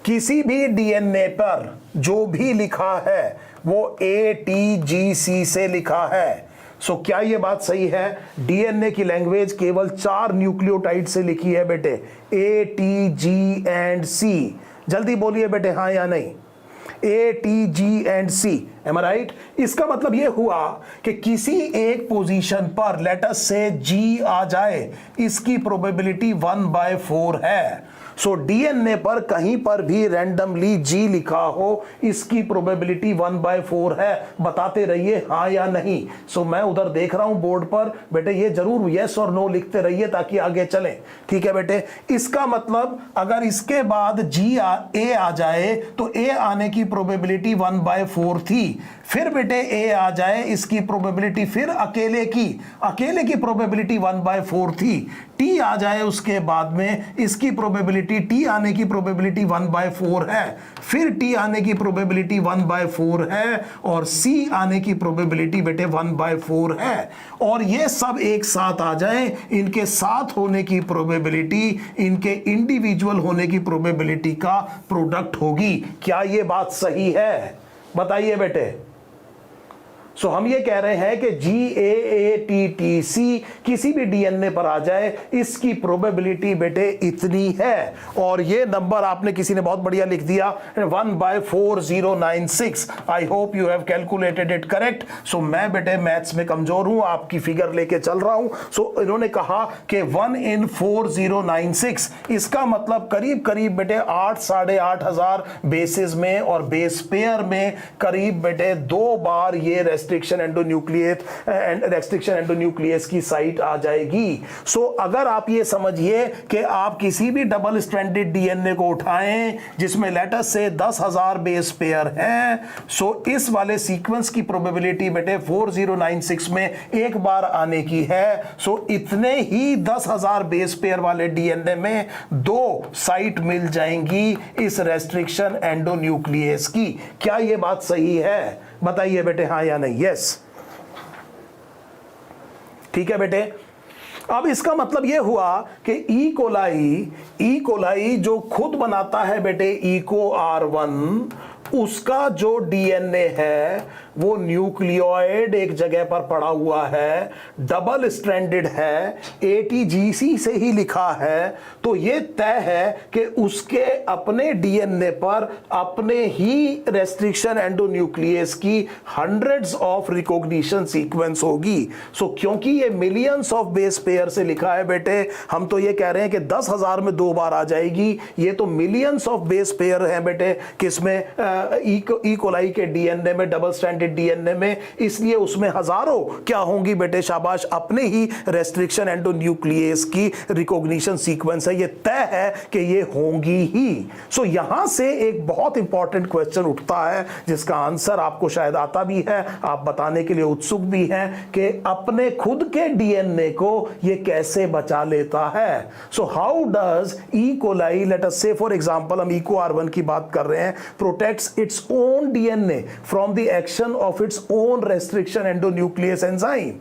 किसी भी डीएनए पर जो भी लिखा है वो ATGC से लिखा है। सो क्या ये बात सही है? डीएनए की लैंग्वेज केवल 4 न्यूक्लियोटाइड से लिखी है बेटे, ATG&C। जल्दी बोलिए बेटे हाँ या नहीं। ATG&C, एम आई राइट? इसका मतलब यह हुआ कि किसी एक पोजीशन पर लेट अस से G आ जाए, इसकी प्रोबेबिलिटी 1/4 है। सो डीएनए पर कहीं पर भी रैंडमली G लिखा हो, इसकी प्रोबेबिलिटी 1/4 है। बताते रहिए हाँ या नहीं। सो मैं उधर देख रहा हूं बोर्ड पर, बेटे ये जरूर यस और नो लिखते रहिए ताकि आगे चलें। ठीक है बेटे? इसका मतलब अगर इसके बाद A आ जाए तो A आने की प्रोबेबिलिटी 1/4 थी, फिर बेटे A आ जाए, इसकी प्रोबेबिलिटी फिर अकेले की प्रोबेबिलिटी 1/4 थी, T आ जाए उसके बाद में, इसकी प्रोबेबिलिटी T आने की प्रोबेबिलिटी 1/4 है, फिर T आने की प्रोबेबिलिटी 1/4 है, और C आने की प्रोबेबिलिटी बेटे 1/4 है। और ये सब एक साथ आ जाए, इनके साथ होने की प्रोबेबिलिटी इनके इंडिविजुअल होने की प्रोबेबिलिटी का प्रोडक्ट होगी। क्या ये बात सही है? बताइए बेटे। सो हम ये कह रहे हैं कि GAATTC किसी भी डीएनए पर आ जाए, इसकी प्रोबेबिलिटी बेटे इतनी है। और ये नंबर आपने किसी ने बहुत बढ़िया लिख दिया 1/4096। I hope you have calculated it correct. So मैं बेटे मैथ्स में कमजोर हूं, आपकी फिगर लेके चल रहा हूं। सो इन्होंने कहा कि 1 in 4096, इसका मतलब करीब करीब बेटे 8 साढ़े 8 हजार बेसिस में और बेस पेयर में करीब बेटे 2 बार ये रेस्ट्रिक्शन एंडोन्यूक्लियस की साइट आ जाएगी। सो अगर आप ये समझिए कि आप किसी भी डबल स्ट्रैंडेड डीएनए को उठाएं जिसमें लेटर से 10,000 बेस पेयर हैं, सो इस वाले सीक्वेंस की प्रोबेबिलिटी बेटे 4096 में एक बार आने की है। सो इतने ही 10,000 बेस पेयर वाले डीएनए में 2 साइट मिल जाएंगी इस रेस्ट्रिक्शन एंडोन्यूक्लियस की। क्या यह बात सही है? बताइए बेटे हाँ या नहीं। यस, ठीक है बेटे। अब इसका मतलब यह हुआ कि ई कोलाई जो खुद बनाता है बेटे इको R1, उसका जो डीएनए है वो न्यूक्लियोइड एक जगह पर पड़ा हुआ है, डबल स्ट्रैंडेड है, ATGC से ही लिखा है। तो ये तय है कि उसके अपने डीएनए पर अपने ही रेस्ट्रिक्शन एंडोन्यूक्लियस की हंड्रेड्स ऑफ रिकॉग्निशन सीक्वेंस होगी। सो क्योंकि ये मिलियंस ऑफ बेस पेयर से लिखा है बेटे, हम तो ये कह रहे हैं कि 10,000 में 2 बार आ जाएगी। ये तो मिलियंस ऑफ बेस पेयर हैं बेटे, किसमें? ई कोलाई के डीएनए में, डबल स्ट्रैंडेड डीएनए में, इसलिए उसमें हजारों क्या होंगी बेटे? शाबाश, अपने ही रेस्ट्रिक्शन एंडोन्यूक्लियस की रिकॉग्निशन सीक्वेंस है। ये तय है कि ये होंगी ही। सो यहां से एक बहुत इंपॉर्टेंट क्वेश्चन उठता है जिसका आंसर आपको शायद आता भी है, आप बताने के लिए उत्सुक भी हैं कि अपने खुद के डीएनए को ये कैसे बचा लेता है। So how does E coli, let us से फॉर एग्जांपल हम इको R1 की बात कर रहे हैं, protects its own DNA from the action of its own restriction endonuclease enzyme.